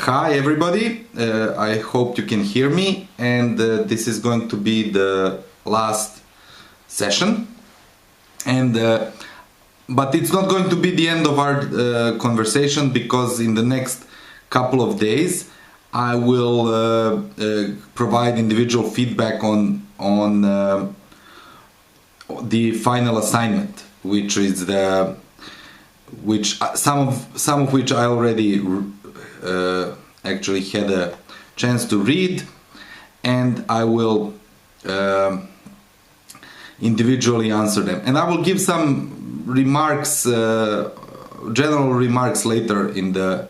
Hi everybody, I hope you can hear me, and this is going to be the last session, and but it's not going to be the end of our conversation, because in the next couple of days I will provide individual feedback on the final assignment, which is some of which I already actually had a chance to read, and I will individually answer them, and I will give some remarks, general remarks later in the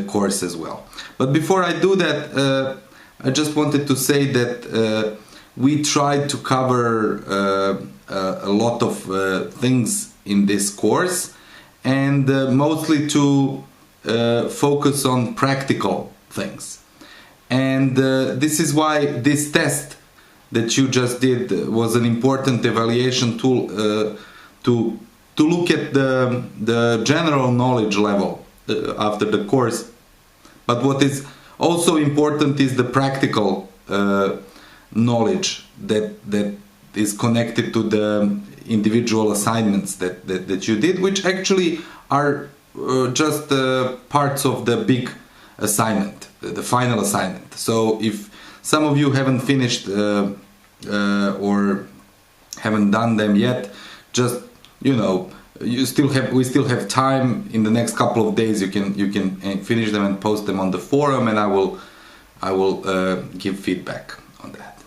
course as well. But before I do that, I just wanted to say that we tried to cover a lot of things in this course, and mostly to focus on practical things. And this is why this test that you just did was an important evaluation tool to look at the general knowledge level after the course. But what is also important is the practical knowledge that is connected to the individual assignments that you did, which actually are just parts of the big assignment, the final assignment. So if some of you haven't finished or haven't done them yet, just, you know, we still have time. In the next couple of days you can finish them and post them on the forum, and I will give feedback on that.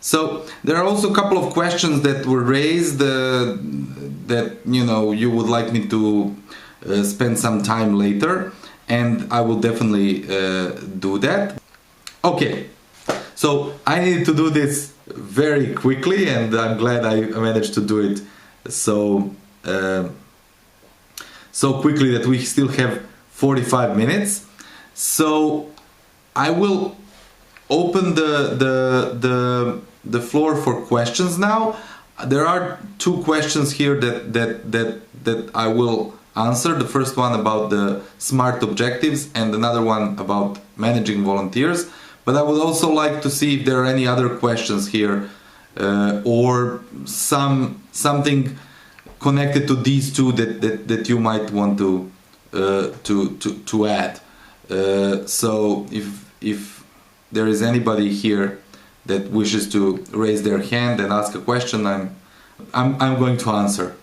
So there are also a couple of questions that were raised that, you know, you would like me to spend some time later, and I will definitely do that. Okay, so I needed to do this very quickly, and I'm glad I managed to do it so quickly that we still have 45 minutes. So I will open the floor for questions now. There are two questions here that I will answer. The first one about the SMART objectives, and another one about managing volunteers. But I would also like to see if there are any other questions here, or something connected to these two that you might want to add. So if there is anybody here that wishes to raise their hand and ask a question, I'm going to answer.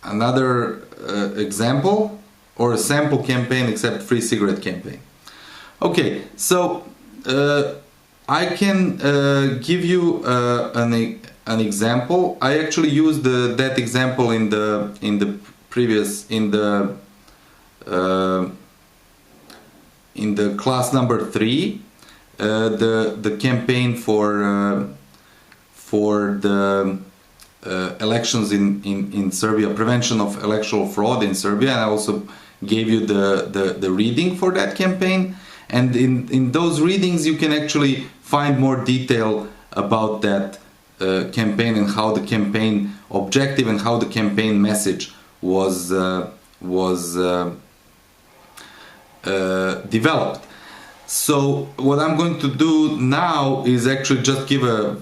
Another example, or a sample campaign except free cigarette campaign. Okay, so I can give you an example. I actually used that example in the class number 3, the campaign for the elections in Serbia, prevention of electoral fraud in Serbia, and I also gave you the reading for that campaign. And in those readings you can actually find more detail about that campaign, and how the campaign objective and how the campaign message was developed. So what I'm going to do now is actually just give a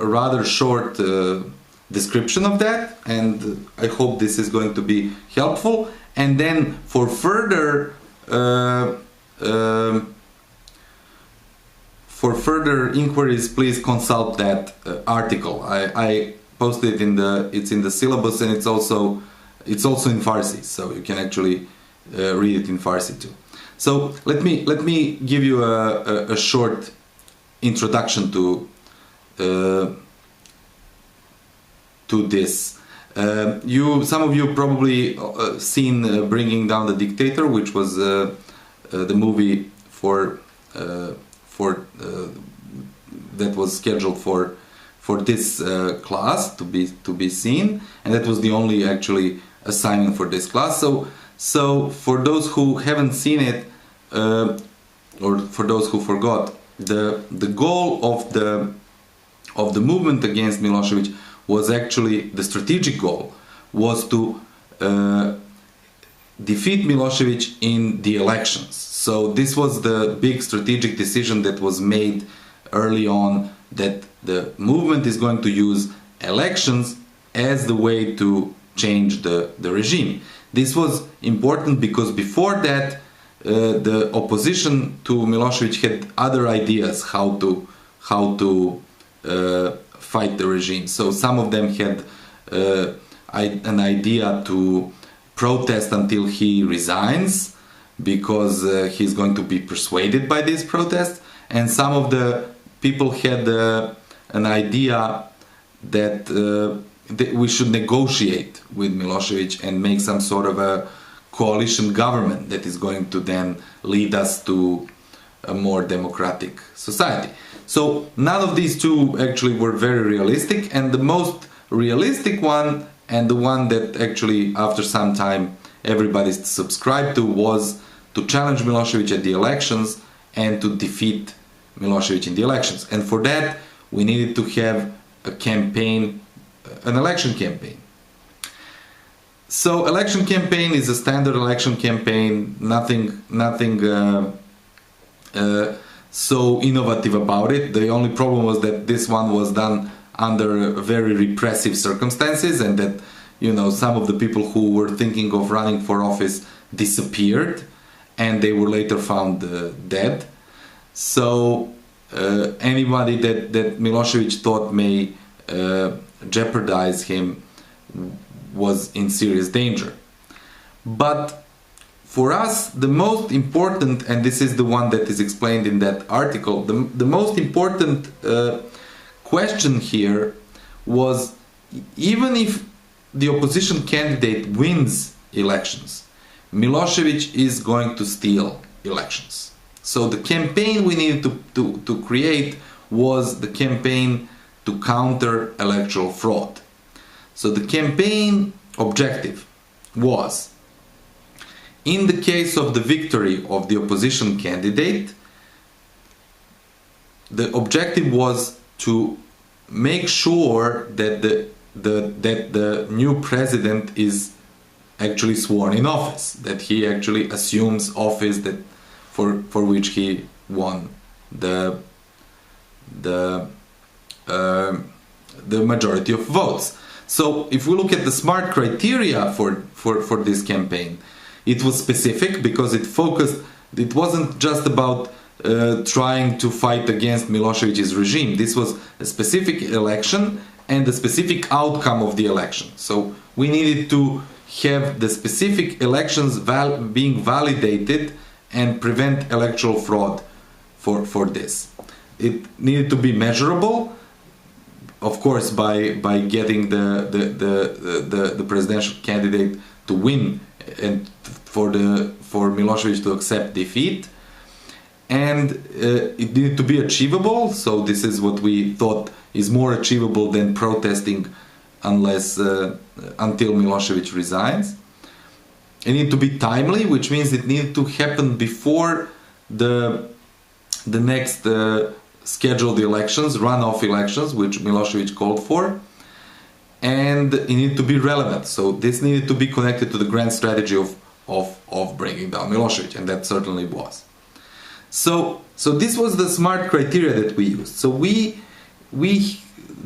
rather short description of that, and I hope this is going to be helpful. And then for further inquiries, please consult that article. I posted it it's in the syllabus, and it's also in Farsi, so you can actually read it in Farsi too. So let me give you a short introduction to this. Some of you probably seen Bringing Down the Dictator, which was the movie that was scheduled for this class to be seen, and that was the only actually assignment for this class. So for those who haven't seen it, or for those who forgot, the goal of the movement against Milosevic was actually, the strategic goal was to defeat Milosevic in the elections. So this was the big strategic decision that was made early on, that the movement is going to use elections as the way to change the regime. This was important because before that the opposition to Milosevic had other ideas how to fight the regime. So some of them had an idea to protest until he resigns, because he's going to be persuaded by these protests, and some of the people had an idea that we should negotiate with Milosevic and make some sort of a coalition government that is going to then lead us to a more democratic society. So none of these two actually were very realistic, and the most realistic one, and the one that actually after some time everybody subscribed to, was to challenge Milosevic at the elections and to defeat Milosevic in the elections. And for that we needed to have a campaign, an election campaign. So election campaign is a standard election campaign, nothing so innovative about it. The only problem was that this one was done under very repressive circumstances, and that, you know, some of the people who were thinking of running for office disappeared, and they were later found dead. So anybody that Milosevic thought may jeopardize him was in serious danger. But for us, the most important, and this is the one that is explained in that article, the most important question here was, even if the opposition candidate wins elections, Milosevic is going to steal elections. So the campaign we needed to create was the campaign to counter electoral fraud. So the campaign objective was, in the case of the victory of the opposition candidate, the objective was to make sure that the new president is actually sworn in office, that he actually assumes office that for which he won the majority of votes. So if we look at the SMART criteria for this campaign, it was specific because it focused, it wasn't just about trying to fight against Milosevic's regime. This was a specific election and the specific outcome of the election. So we needed to have the specific elections being validated and prevent electoral fraud for this. It needed to be measurable, of course, by getting the presidential candidate to win and for Milosevic to accept defeat. And it needed to be achievable, so this is what we thought is more achievable than protesting until Milosevic resigns. It needed to be timely, which means it needed to happen before the next scheduled elections, runoff elections, which Milosevic called for. And it needed to be relevant, so this needed to be connected to the grand strategy of bringing down Milosevic, and that certainly was. So this was the SMART criteria that we used. So we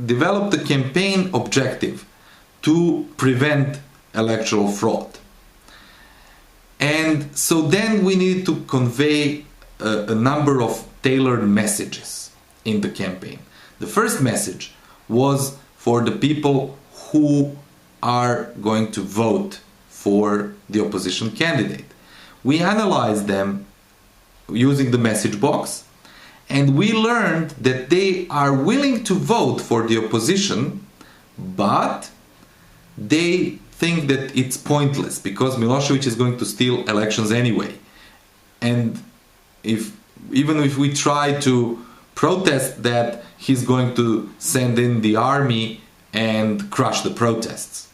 developed a campaign objective to prevent electoral fraud. And so then we needed to convey a number of tailored messages in the campaign. The first message was for the people who are going to vote for the opposition candidate. We analyzed them using the message box, and we learned that they are willing to vote for the opposition, but they think that it's pointless because Milosevic is going to steal elections anyway. And even if we try to protest that, he's going to send in the army and crush the protests.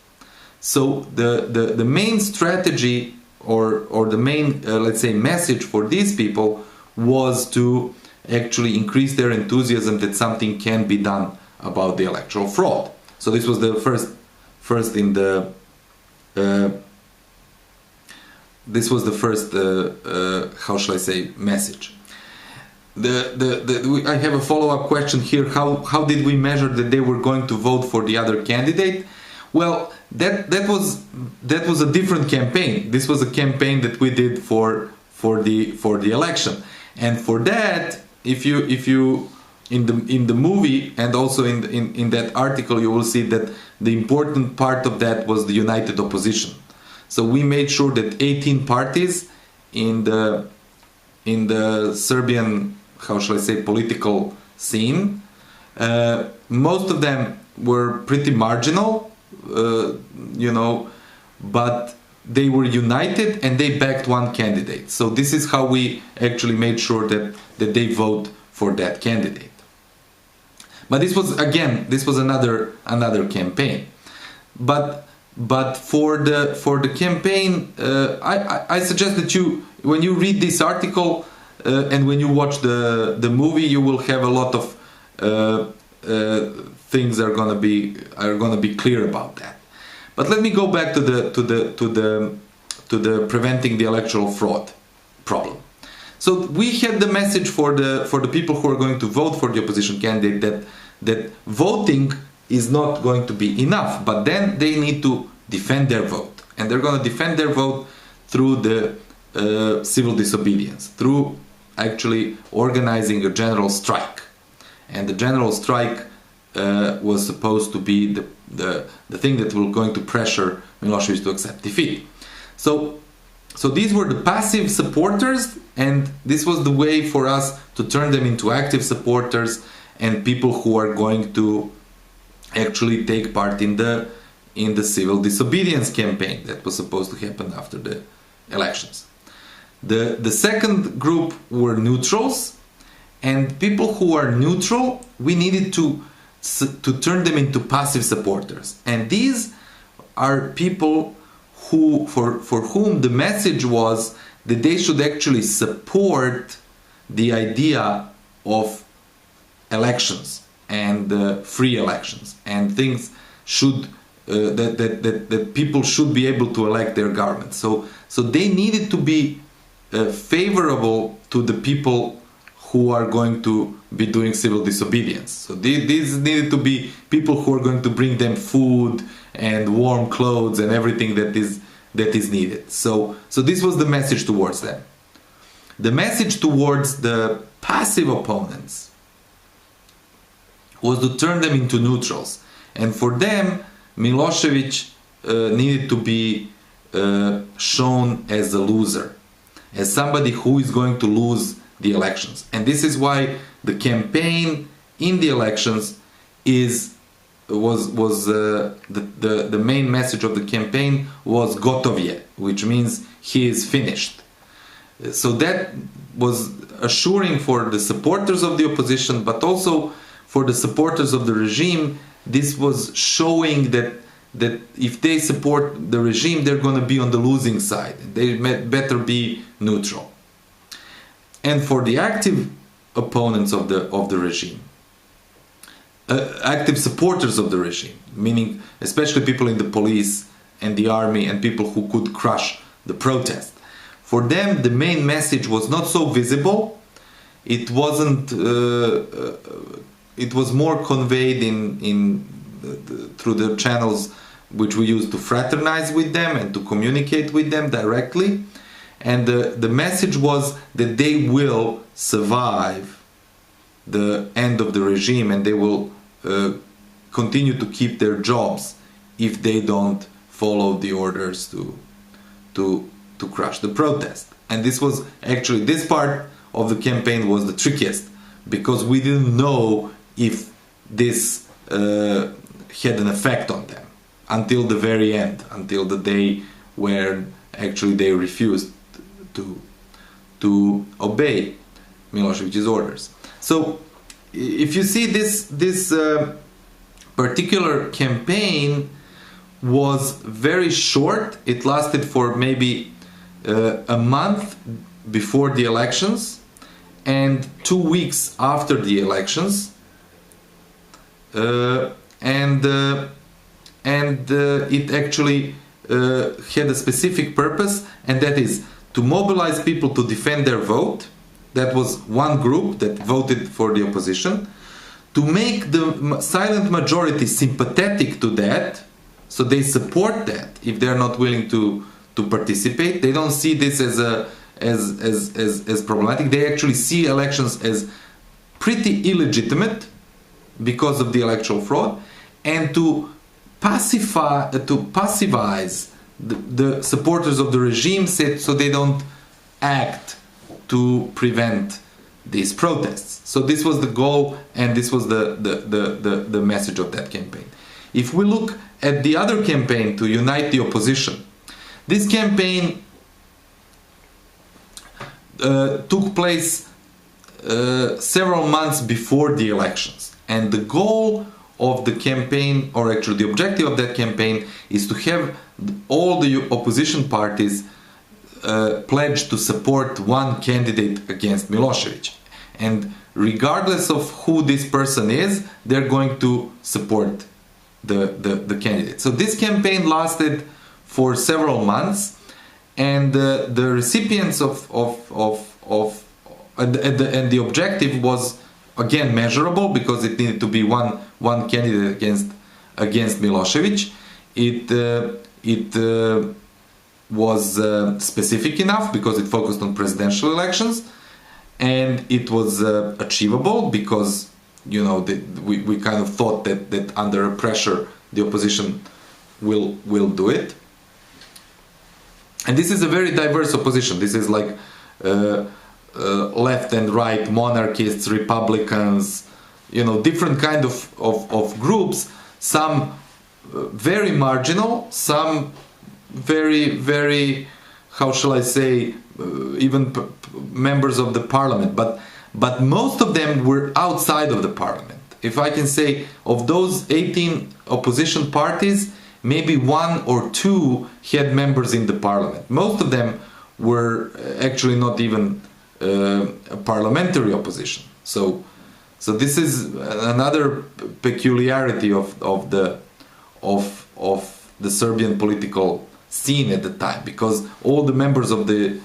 So the main strategy or the main, let's say, message for these people was to actually increase their enthusiasm that something can be done about the electoral fraud. So this was the first in the this was the first, how shall I say, message. I have a follow-up question here. How did we measure that they were going to vote for the other candidate? Well, that was a different campaign. This was a campaign that we did for the election, and for that, if you in the movie and also in that article, you will see that the important part of that was the united opposition. So we made sure that 18 parties in the Serbian, how shall I say, political scene, most of them were pretty marginal, but they were united and they backed one candidate. So this is how we actually made sure that they vote for that candidate. But this was another campaign. But for the campaign, I suggest that when you read this article and when you watch the movie, you will have a lot of things are gonna be clear about that. But let me go back to the preventing the electoral fraud problem. So we had the message for the people who are going to vote for the opposition candidate that voting is not going to be enough, but then they need to defend their vote, and they're going to defend their vote through the civil disobedience, through actually organizing a general strike. And the general strike was supposed to be the thing that was going to pressure Milosevic to accept defeat. So these were the passive supporters, and this was the way for us to turn them into active supporters and people who are going to actually take part in the civil disobedience campaign that was supposed to happen after the elections. The second group were neutrals, and people who are neutral, we needed to turn them into passive supporters. And these are people for whom the message was that they should actually support the idea of elections and free elections, and things should that people should be able to elect their government. So they needed to be favorable to the people who are going to be doing civil disobedience. So these needed to be people who are going to bring them food and warm clothes and everything that is needed. So this was the message towards them. The message towards the passive opponents was to turn them into neutrals. And for them, Milosevic needed to be shown as a loser, as somebody who is going to lose the elections. And this is why the campaign in the elections was the main message of the campaign was gotovje, which means he is finished. So that was assuring for the supporters of the opposition, but also for the supporters of the regime. This was showing that if they support the regime, they're going to be on the losing side. They better be neutral. And for the active opponents of the regime, active supporters of the regime, meaning especially people in the police and the army and people who could crush the protest, for them the main message was not so visible. It wasn't. It was more conveyed through the channels which we use to fraternize with them and to communicate with them directly. And the message was that they will survive the end of the regime, and they will continue to keep their jobs if they don't follow the orders to crush the protest. And this was actually, this part of the campaign was the trickiest, because we didn't know if this had an effect on them until the very end, until the day where actually they refused to obey Milosevic's orders. So if you see this particular campaign was very short. It lasted for maybe a month before the elections and 2 weeks after the elections, and it actually had a specific purpose, and that is to mobilize people to defend their vote. That was one group that voted for the opposition. To make the silent majority sympathetic to that, so they support that if they're not willing to participate. They don't see this as problematic. They actually see elections as pretty illegitimate because of the electoral fraud, and to pacifize the supporters of the regime so they don't act to prevent these protests. So this was the goal, and this was the message of that campaign. If we look at the other campaign to unite the opposition, this campaign took place several months before the elections, and the goal of the campaign, or actually the objective of that campaign, is to have all the opposition parties pledge to support one candidate against Milosevic. And regardless of who this person is, they're going to support the candidate. So this campaign lasted for several months, and the recipients and the objective was again measurable, because it needed to be one candidate against Milosevic. It was specific enough because it focused on presidential elections, and it was achievable because, you know, we kind of thought that under pressure the opposition will do it. And this is a very diverse opposition. This is like left and right, monarchists, Republicans, you know, different kind of groups. Some very marginal, some very, how shall I say, even members of the parliament, but most of them were outside of the parliament. If I can say, of those 18 opposition parties, maybe one or two had members in the parliament. Most of them were actually not even a parliamentary opposition. So this is another peculiarity of the Serbian political scene at the time, because all the members of the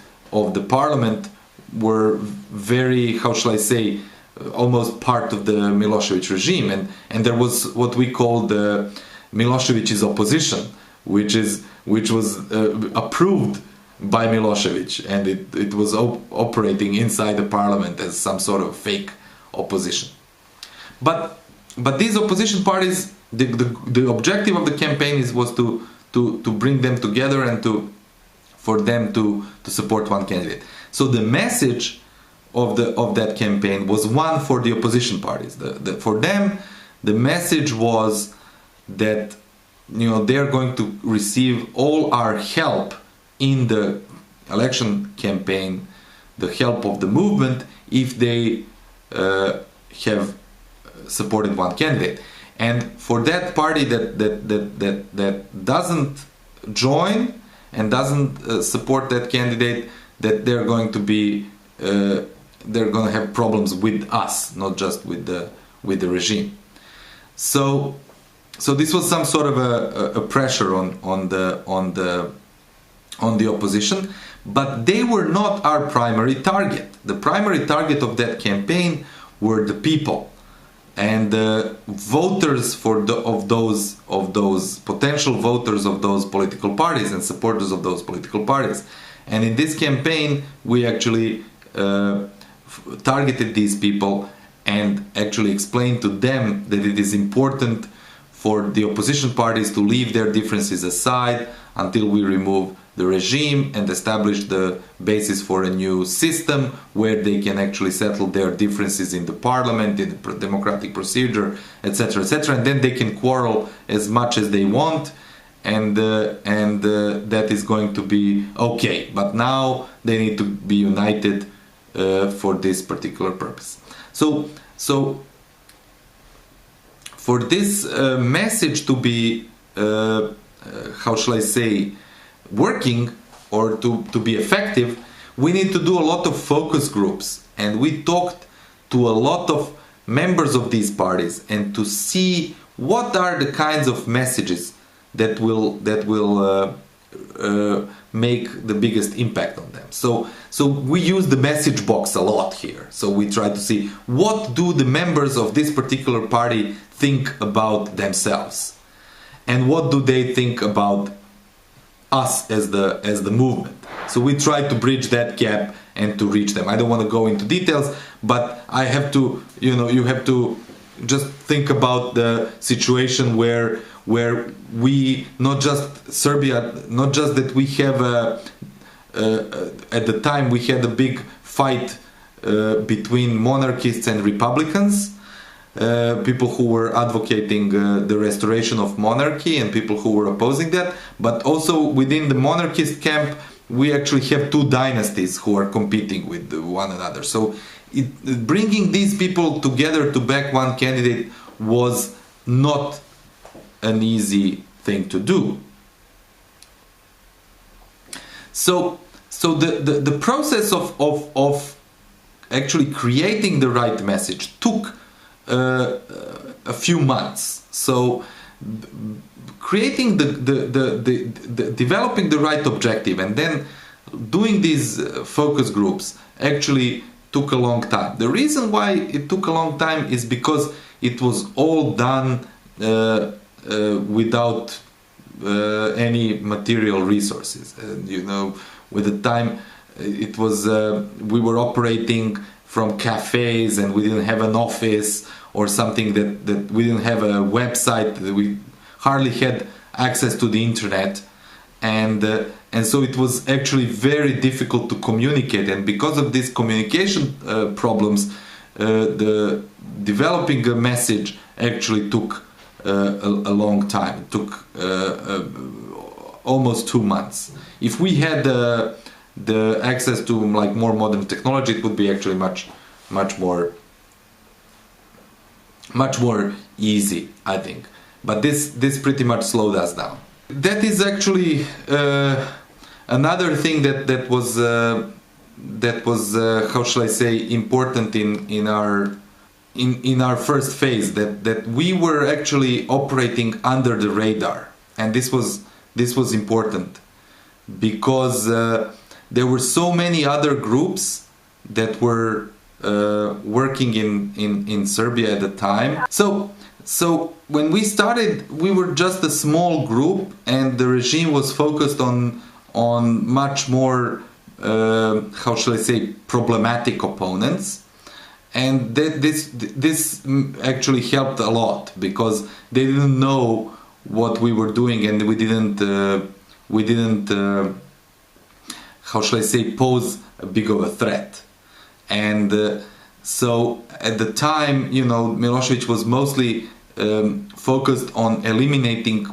parliament were very, how shall I say, almost part of the Milosevic regime, and there was what we call the Milosevic's opposition, which was approved by Milosevic, and it was operating inside the parliament as some sort of fake opposition. But these opposition parties, the objective of the campaign was to bring them together and for them to support one candidate. So the message of that campaign was one for the opposition parties. For them, the message was that, you know, they are going to receive all our help in the election campaign, the help of the movement, if they have supported one candidate. And for that party that doesn't join and doesn't support that candidate, that they're going to be they're going to have problems with us, not just with the regime. So this was some sort of a pressure on the opposition, but they were not our primary target. The primary target of that campaign were the people and the voters of those potential voters of those political parties and supporters of those political parties. And in this campaign, we actually targeted these people and actually explained to them that it is important for the opposition parties to leave their differences aside until we remove the regime and establish the basis for a new system where they can actually settle their differences in the parliament, in the democratic procedure, etc., etc., and then they can quarrel as much as they want, and that is going to be okay. But now they need to be united for this particular purpose. So for this message to be, how shall I say, working or to be effective, we need to do a lot of focus groups, and we talked to a lot of members of these parties and to see what are the kinds of messages that will make the biggest impact on them. So we use the message box a lot here. So we try to see, what do the members of this particular party think about themselves, and what do they think about us as the movement. So we try to bridge that gap and to reach them. I don't want to go into details, but I have to, you have to just think about the situation where we, not just Serbia, not just that we have at the time we had a big fight between monarchists and republicans, people who were advocating the restoration of monarchy and people who were opposing that, but also within the monarchist camp we actually have two dynasties who are competing with one another. So bringing these people together to back one candidate was not an easy thing to do. So the process of actually creating the right message took a few months. So creating developing the right objective and then doing these focus groups actually took a long time. The reason why it took a long time is because it was all done without any material resources. With the time it was we were operating from cafes, and we didn't have an office or something, that we didn't have a website, we hardly had access to the internet, and so it was actually very difficult to communicate. And because of these communication problems, the developing a message actually took a long time. It took almost 2 months. If we had the access to like more modern technology, it would be actually much more easy, I think. But this pretty much slowed us down. That is actually another thing that was how shall I say, important in our first phase, that we were actually operating under the radar, and this was important because there were so many other groups that were working in Serbia at the time. So when we started, we were just a small group, and the regime was focused on much more how shall I say, problematic opponents, and this actually helped a lot because they didn't know what we were doing, and we didn't how shall I say, pose a big of a threat. And so at the time, Milosevic was mostly focused on eliminating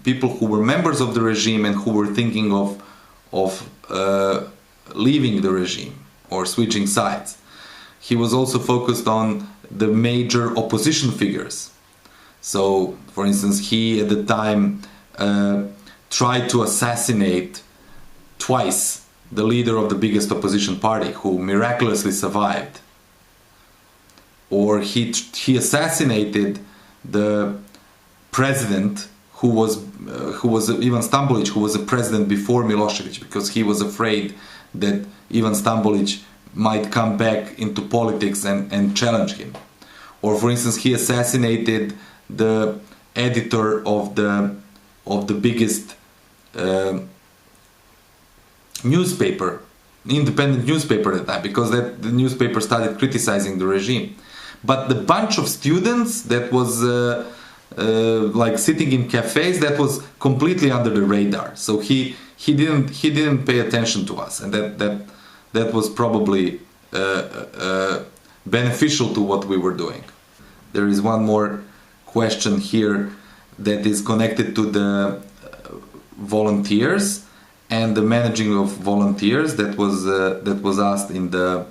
people who were members of the regime and who were thinking of leaving the regime or switching sides. He was also focused on the major opposition figures. So, for instance, he at the time tried to assassinate twice the leader of the biggest opposition party, who miraculously survived. Or he assassinated the president who was Ivan Stambolic, who was a president before Milosevic, because he was afraid that Ivan Stambolic might come back into politics and challenge him. Or, for instance, he assassinated the editor of the biggest newspaper, independent newspaper at the time, because the newspaper started criticizing the regime. But the bunch of students that was like sitting in cafes, that was completely under the radar. So he didn't pay attention to us, and that was probably beneficial to what we were doing. There is one more question here that is connected to the volunteers and the managing of volunteers that was asked in the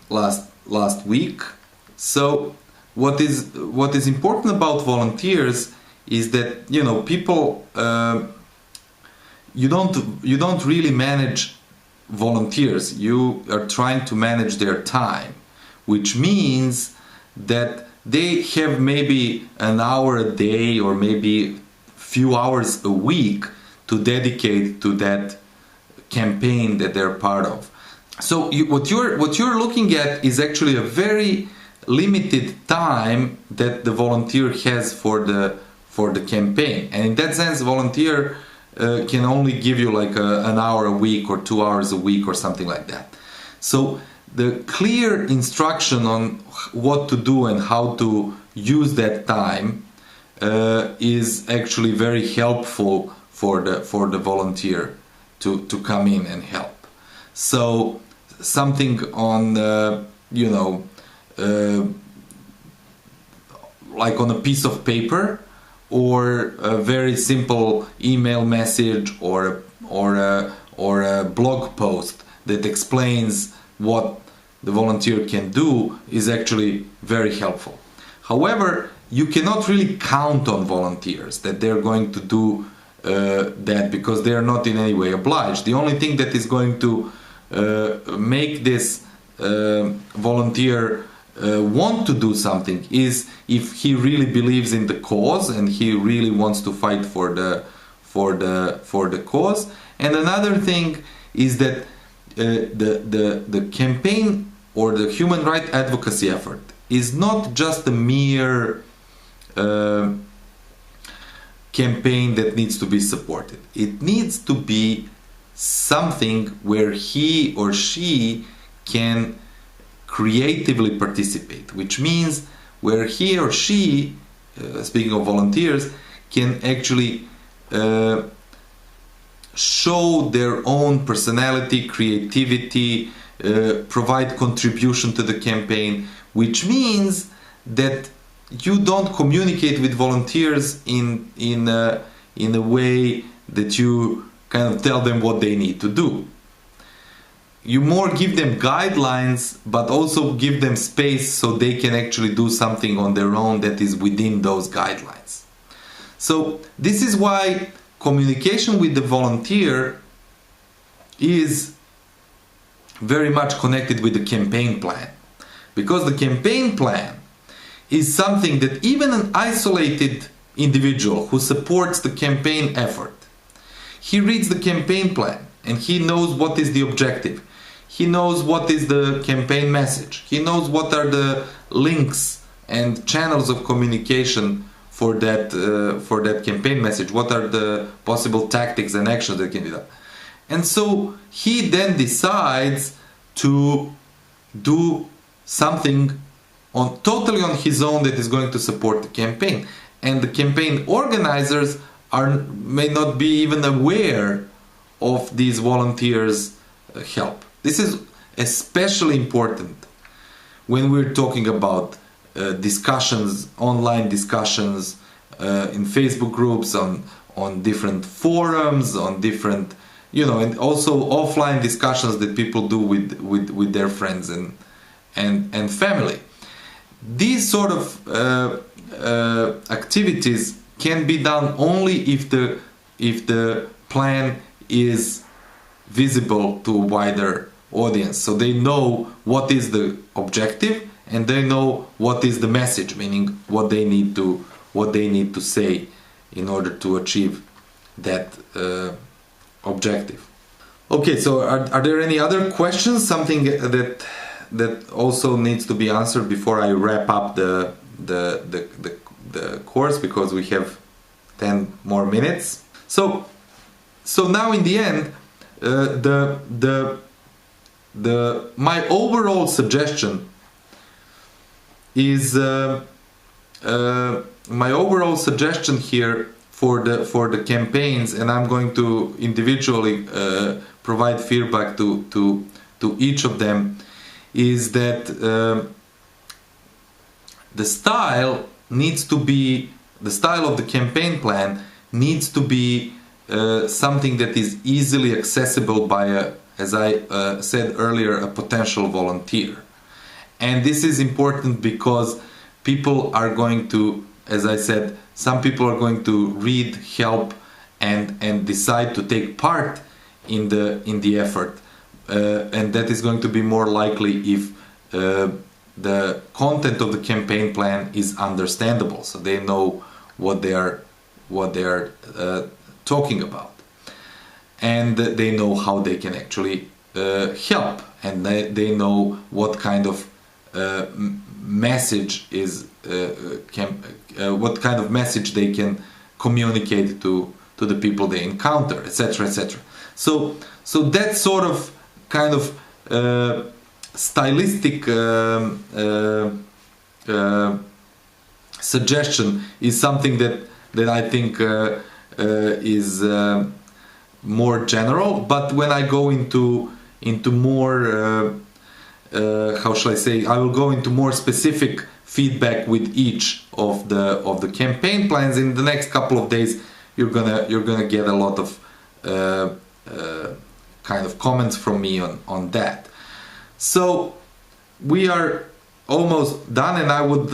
last week. So what is important about volunteers is that people you don't really manage volunteers. You are trying to manage their time, which means that they have maybe an hour a day or maybe few hours a week to dedicate to that campaign that they're part of. So what you're looking at is actually a very limited time that the volunteer has for the campaign, and in that sense, volunteer can only give you like an hour a week or 2 hours a week or something like that. So the clear instruction on what to do and how to use that time is actually very helpful for the volunteer to come in and help. So something on like on a piece of paper, or a very simple email message, or a blog post that explains what the volunteer can do is actually very helpful. However, you cannot really count on volunteers that they're going to do that, because they are not in any way obliged. The only thing that is going to make this volunteer want to do something is if he really believes in the cause and he really wants to fight for the cause. And another thing is that the campaign or the human rights advocacy effort is not just a mere campaign that needs to be supported. It needs to be something where he or she can creatively participate, which means where he or she, speaking of volunteers, can actually show their own personality, creativity, provide contribution to the campaign, which means that you don't communicate with volunteers in a way that you kind of tell them what they need to do. You more give them guidelines, but also give them space so they can actually do something on their own that is within those guidelines. So this is why communication with the volunteer is very much connected with the campaign plan, because the campaign plan is something that even an isolated individual who supports the campaign effort, he reads the campaign plan and he knows what is the objective. He knows what is the campaign message. He knows what are the links and channels of communication for that campaign message. What are the possible tactics and actions that can be done? And so he then decides to do something totally on his own that is going to support the campaign. And the campaign organizers may not be even aware of these volunteers' help. This is especially important when we're talking about discussions, online discussions, in Facebook groups, on different forums, on different, and also offline discussions that people do with their friends and family. These sort of activities can be done only if the plan is visible to a wider audience, so they know what is the objective and they know what is the message, meaning what they need to say in order to achieve that objective. Okay, so are there any other questions, something that also needs to be answered before I wrap up the course, because we have 10 more minutes? So now in the end, my overall suggestion is here for the campaigns, and I'm going to individually provide feedback to each of them, is that the style of the campaign plan needs to be something that is easily accessible by as I said earlier, a potential volunteer. And this is important because people are going to, as I said, some people are going to read, help, and decide to take part in the effort, and that is going to be more likely if the content of the campaign plan is understandable, so they know what they are they're talking about, and they know how they can actually help, and they know what kind of message is what kind of message they can communicate to the people they encounter, etc., etc. So that sort of kind of stylistic suggestion is something that I think is more general. But when I go into more how shall I say, I will go into more specific feedback with each of the campaign plans. In the next couple of days, you're gonna get a lot of kind of comments from me on that. So we are almost done, and I would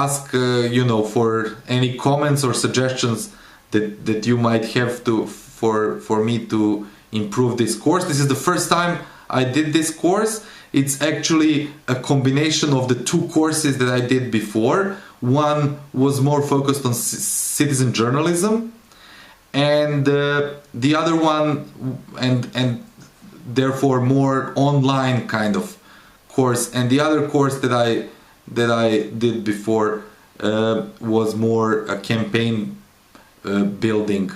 ask for any comments or suggestions that you might have for me to improve this course. This is the first time I did this course. It's actually a combination of the two courses that I did before. One was more focused on citizen journalism, and the other one, and therefore more online kind of course. And the other course that I did before was more a campaign building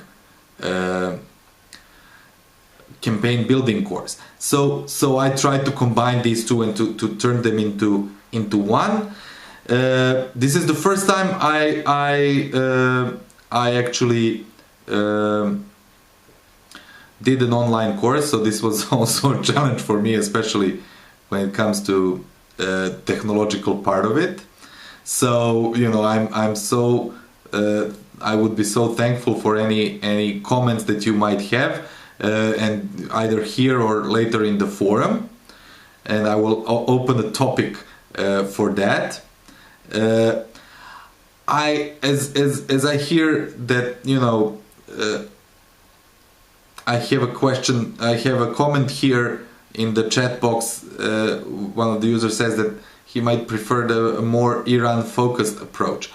course. So I tried to combine these two and to turn them into one. This is the first time I actually did an online course, so this was also a challenge for me, especially when it comes to technological part of it. So I'm so I would be so thankful for any comments that you might have, and either here or later in the forum, and I will open a topic for that. As I hear that I have a question, I have a comment here in the chat box. One of the users says that he might prefer a more Iran-focused approach.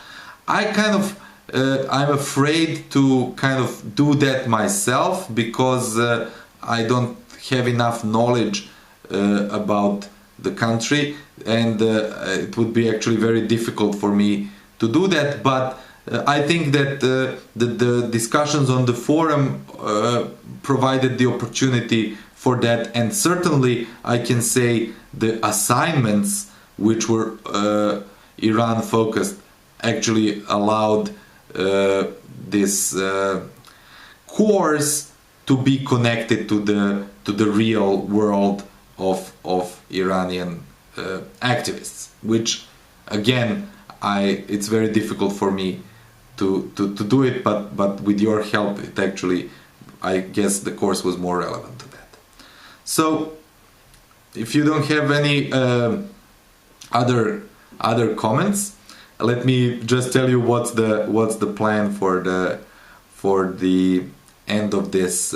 I'm afraid to kind of do that myself, because I don't have enough knowledge about the country, and it would be actually very difficult for me to do that. But I think that the discussions on the forum provided the opportunity for that, and certainly I can say the assignments, which were Iran focused, actually allowed this course to be connected to the real world of Iranian activists, which again it's very difficult for me to do it, but with your help it actually, I guess the course was more relevant to that. So if you don't have any other comments, let me just tell you what's the plan for the end of this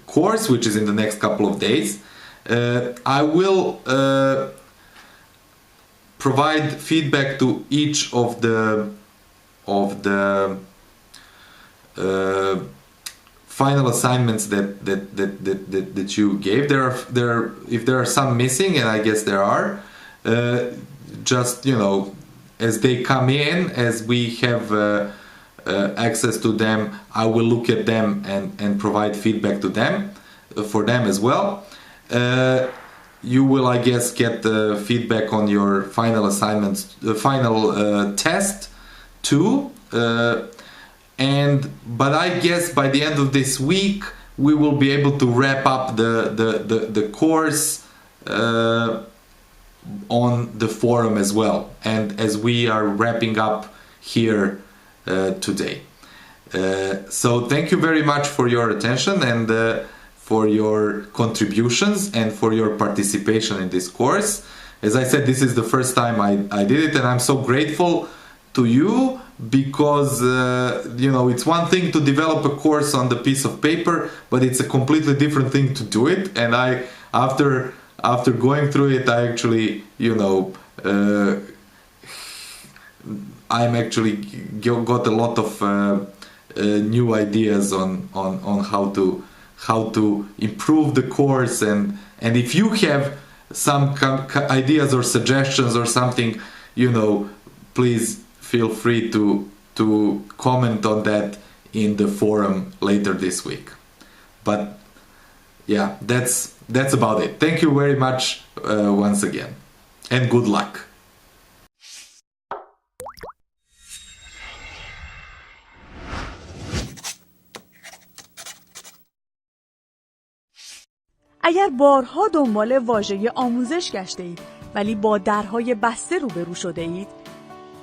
course, which is in the next couple of days. I will provide feedback to each of the final assignments that you gave. If there are some missing, and I guess there are, just as they come in, as we have access to them, I will look at them and provide feedback to them for them as well. You will, I guess, get the feedback on your final assignments, the final test too. But I guess by the end of this week we will be able to wrap up the course on the forum as well, and as we are wrapping up here today. So thank you very much for your attention and for your contributions and for your participation in this course. As I said, this is the first time I did it, and I'm so grateful to you, because it's one thing to develop a course on the piece of paper, but it's a completely different thing to do it. And after going through it, I actually I'm actually got a lot of new ideas on how to improve the course, and if you have some ideas or suggestions or something, please feel free to comment on that in the forum later this week. But yeah, that's about it. Thank you very much once again, and good luck. اگر بارها دنبال واژه آموزش گشته اید ولی با درهای بسته روبرو شده اید،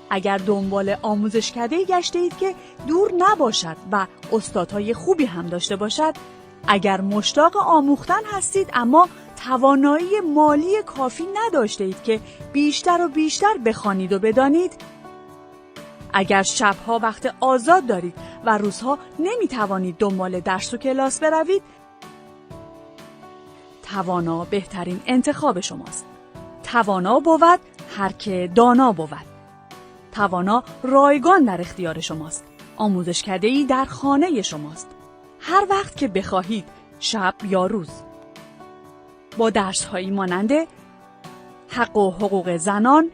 اگر دنبال آموزشکده‌ای گشته اید که دور نباشد و استادهای خوبی هم داشته باشد، اگر مشتاق آموختن هستید اما توانایی مالی کافی نداشته اید که بیشتر و بیشتر بخوانید و بدانید، اگر شبها وقت آزاد دارید و روزها نمیتوانید دنبال درس و کلاس بروید، توانا بهترین انتخاب شماست. توانا بود هر که دانا بود. توانا رایگان در اختیار شماست. آموزشکده‌ای در خانه شماست. هر وقت که بخواهید، شب یا روز. با درس‌هایی مانند حق و حقوق زنان،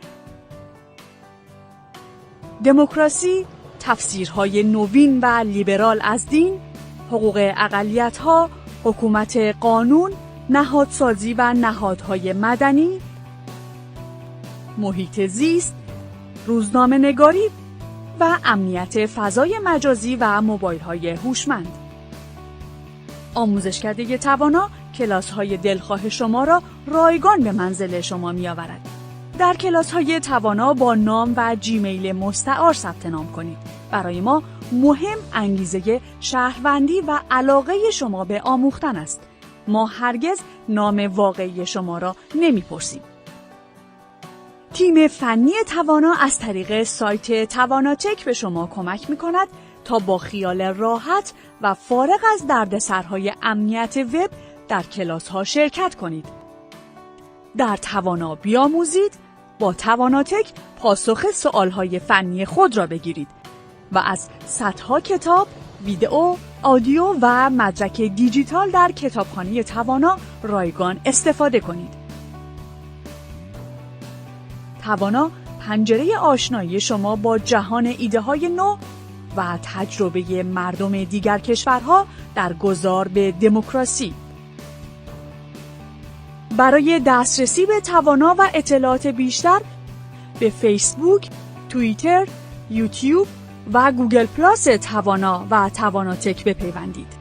دموکراسی، تفسیرهای نوین و لیبرال از دین، حقوق اقلیت‌ها، حکومت قانون، نهادسازی و نهادهای مدنی، محیط زیست، روزنامه نگاری و امنیت فضای مجازی و موبایل‌های هوشمند. آموزشکده توانا کلاس‌های دلخواه شما را رایگان به منزل شما می‌آورد. در کلاس‌های توانا با نام و جیمیل مستعار ثبت نام کنید. برای ما مهم انگیزه شهروندی و علاقه شما به آموختن است. ما هرگز نام واقعی شما را نمی‌پرسیم. تیم فنی توانا از طریق سایت تواناتک به شما کمک می‌کند تا با خیال راحت و فارغ از دردسرهای امنیت وب در کلاس‌ها شرکت کنید. در توانا بیاموزید، با تواناتک پاسخ سوال‌های فنی خود را بگیرید و از صدها کتاب، ویدئو، آدیو و مدرک دیجیتال در کتابخانه توانا رایگان استفاده کنید. توانا پنجره آشنایی شما با جهان ایده‌های نو و تجربه مردم دیگر کشورها در گذار به دموکراسی. برای دسترسی به توانا و اطلاعات بیشتر به فیسبوک، توییتر، یوتیوب و گوگل پلاس توانا و تواناتک بپیوندید.